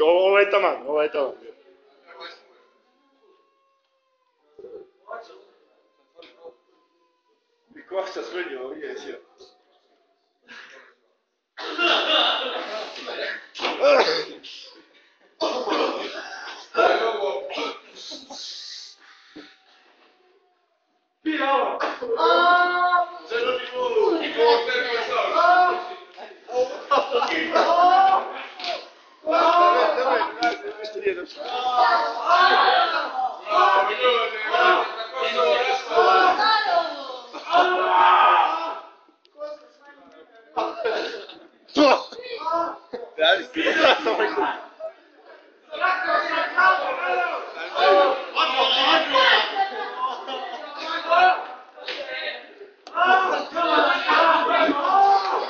Ovo je taman, ovo je taman. I košta smrdi ovo je sjeo.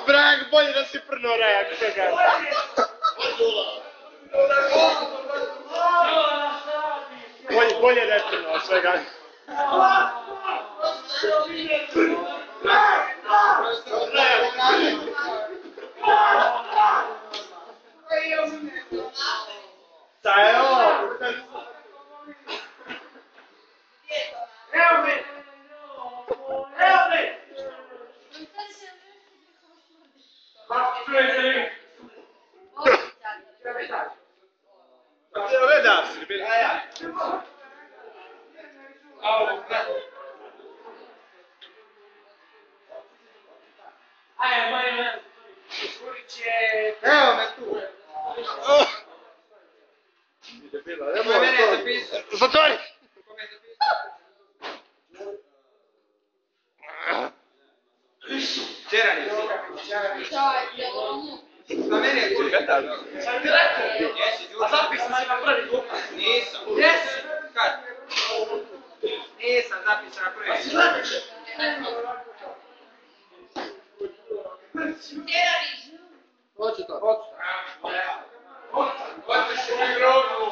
Brag, bolje da si prno rejak svega. Bolje da je prno svega. Evo me tu. Come mene je zapisao? Zatvori! Kome je zapisao? Čerani si. Za mene je tu. A zapisan si na prvi glup? Nisam. Jesi? Kad? Nisam zapisan na prvi. Hoće to. Hoćeš u mikrofonu.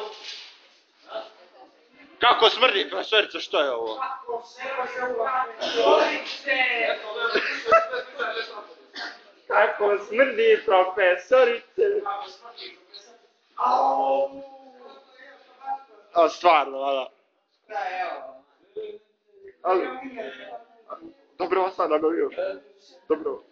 Kako smrdi, profesorica, što je ovo? Kako smrdi, profesorice? A stvarno, da. Dobro vas sada dobio. Dobro.